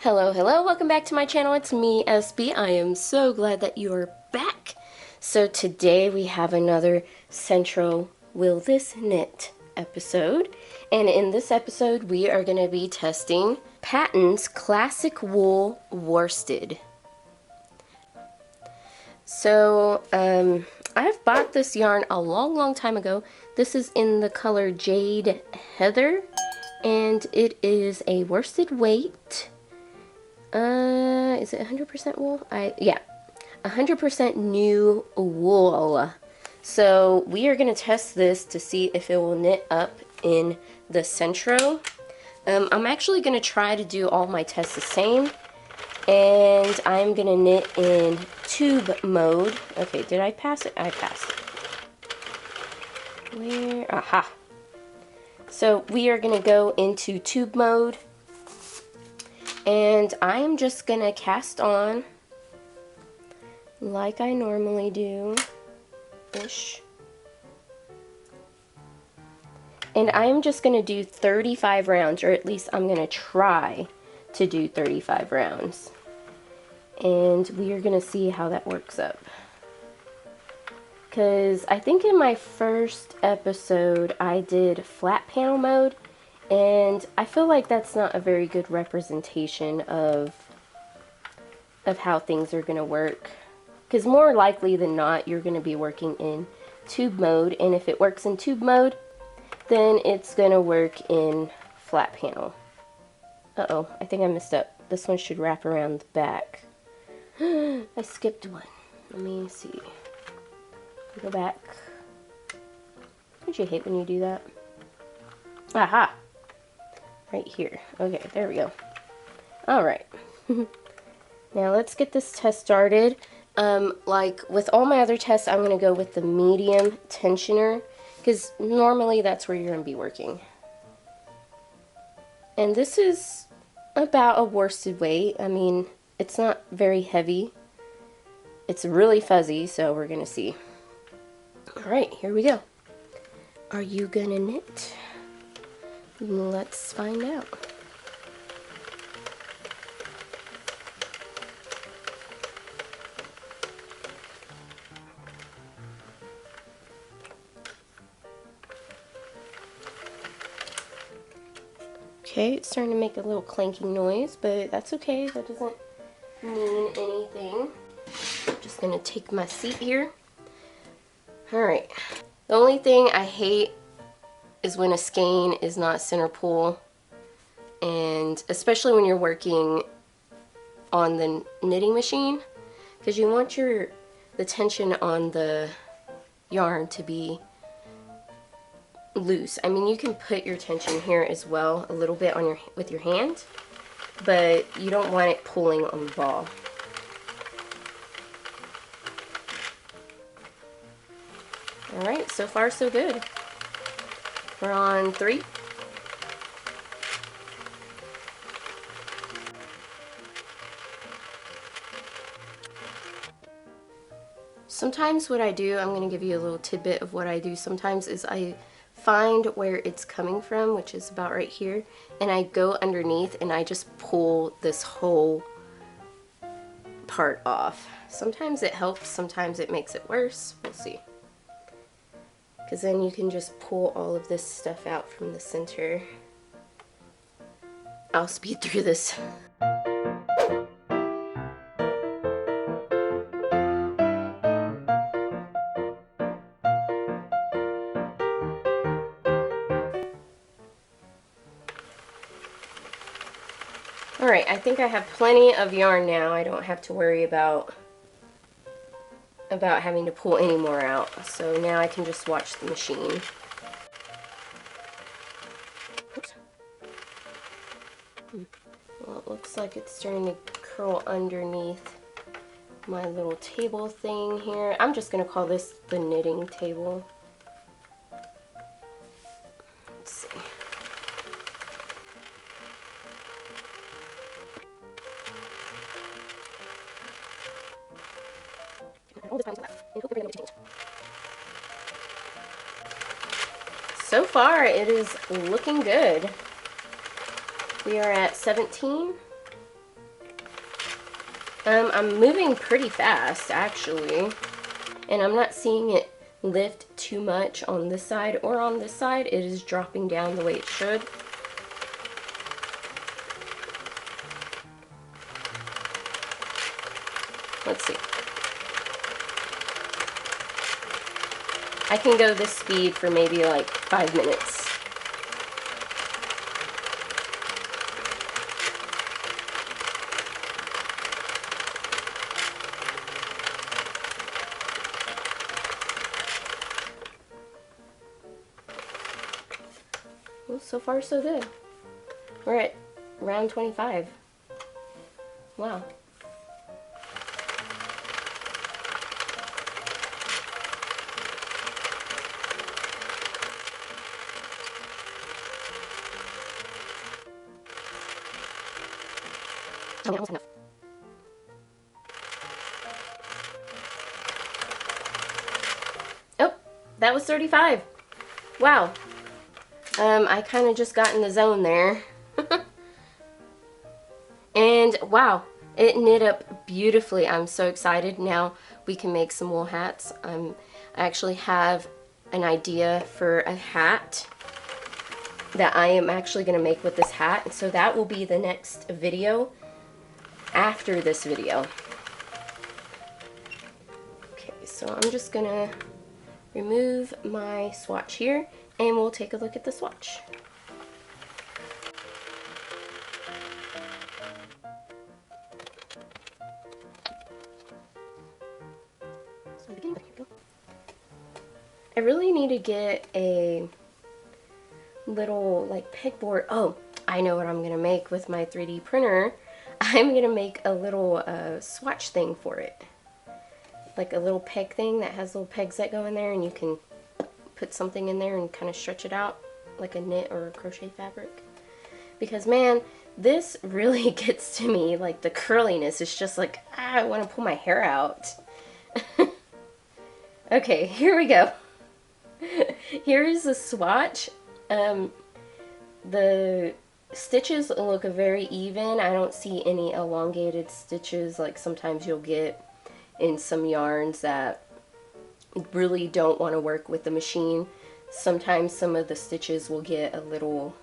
Hello, hello, welcome back to my channel. It's me, SB. I am so glad that you are back. So today we have another Sentro Will This Knit episode. And in this episode we are going to be testing Patons Classic Wool Worsted. So, I've bought this yarn a long time ago. This is in the color Jade Heather, and it is a worsted weight. Is it 100% wool? Yeah, 100% new wool. So we are going to test this to see if it will knit up in the Sentro. I'm actually going to try to do all my tests the same. And I'm going to knit in tube mode. Okay, did I pass it? I passed it. Where? Aha. So we are going to go into tube mode. And I'm just going to cast on like I normally do-ish. And I'm just going to do 35 rounds, or at least I'm going to try to do 35 rounds. And we are going to see how that works up. Because I think in my first episode I did flat panel mode, and I feel like that's not a very good representation of how things are going to work. Because more likely than not, you're going to be working in tube mode, and if it works in tube mode, then it's going to work in flat panel. Uh-oh, I think I messed up. This one should wrap around the back. I skipped one. Let me see. Go back. Don't you hate when you do that? Aha! Right here. Okay, there we go. Alright. Now let's get this test started. Like with all my other tests, I'm going to go with the medium tensioner, because normally that's where you're going to be working. And this is about a worsted weight. I mean, it's not very heavy. It's really fuzzy, so we're going to see. Alright, here we go. Are you going to knit? Let's find out. Okay, it's starting to make a little clanking noise, but that's okay. That doesn't mean anything. I'm just going to take my seat here. Alright. The only thing I hate is when a skein is not center pull, and especially when you're working on the knitting machine, because you want the tension on the yarn to be loose. I mean, you can put your tension here as well, a little bit on with your hand, but you don't want it pulling on the ball. Alright, so far so good. We're on 3. Sometimes what I do, I'm going to give you a little tidbit of what I do sometimes, is I find where it's coming from, which is about right here, and I go underneath and I just pull this whole part off. Sometimes it helps, sometimes it makes it worse. We'll see. Because then you can just pull all of this stuff out from the center. I'll speed through this. Alright, I think I have plenty of yarn now. I don't have to worry about having to pull any more out. So now I can just watch the machine. Oops. Well, it looks like it's starting to curl underneath my little table thing here. I'm just going to call this the knitting table. Let's see. So far, it is looking good. We are at 17. I'm moving pretty fast, actually, and I'm not seeing it lift too much on this side or on this side. It is dropping down the way it should. Let's see. I can go this speed for maybe like 5 minutes. Well, so far so good. We're at round 25. Wow. Okay, almost enough. Oh, that was 35. Wow. I kind of just got in the zone there. And wow, it knit up beautifully. I'm so excited. Now we can make some wool hats. I actually have an idea for a hat that I am actually going to make with this hat. So that will be the next video after this video. Okay, so I'm just going to remove my swatch here and we'll take a look at the swatch. I really need to get a little like pegboard. Oh, I know what I'm gonna make with my 3D printer. I'm gonna make a little swatch thing for it. Like a little peg thing that has little pegs that go in there and you can put something in there and kind of stretch it out like a knit or a crochet fabric. Because man, this really gets to me, like the curliness is just like, I want to pull my hair out. Okay, here we go. Here is the swatch. The stitches look very even. I don't see any elongated stitches like sometimes you'll get in some yarns that really don't want to work with the machine. Sometimes some of the stitches will get a little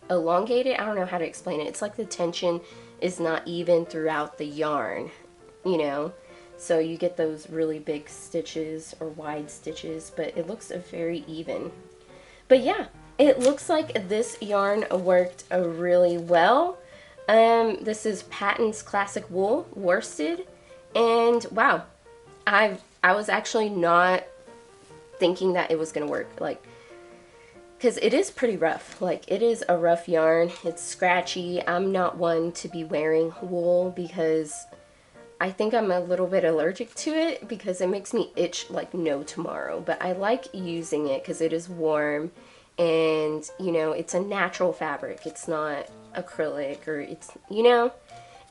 elongated. I don't know how to explain it. It's like the tension is not even throughout the yarn, you know? So you get those really big stitches or wide stitches, but it looks very even. But yeah, it looks like this yarn worked really well. This is Patons Classic Wool Worsted, and wow, I was actually not thinking that it was gonna work, like, because it is pretty rough. Like, it is a rough yarn. It's scratchy. I'm not one to be wearing wool because I think I'm a little bit allergic to it because it makes me itch like no tomorrow. But I like using it because it is warm and, you know, it's a natural fabric. It's not acrylic or it's, you know.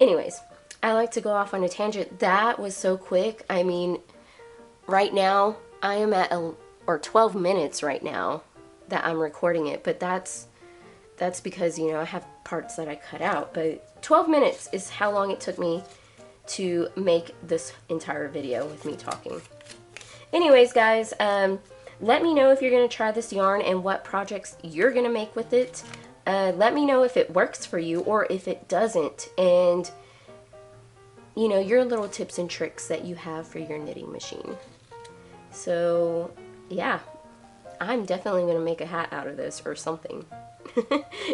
Anyways, I like to go off on a tangent. That was so quick. I mean, right now I am at 12 minutes right now that I'm recording it, but that's because, you know, I have parts that I cut out. But 12 minutes is how long it took me to make this entire video with me talking. Anyways, guys, let me know if you're going to try this yarn and what projects you're going to make with it. Let me know if it works for you or if it doesn't, and you know, your little tips and tricks that you have for your knitting machine. So yeah, I'm definitely going to make a hat out of this or something.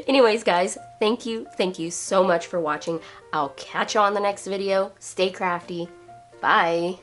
Anyways, guys, thank you so much for watching. I'll catch you on the next video. Stay crafty. Bye.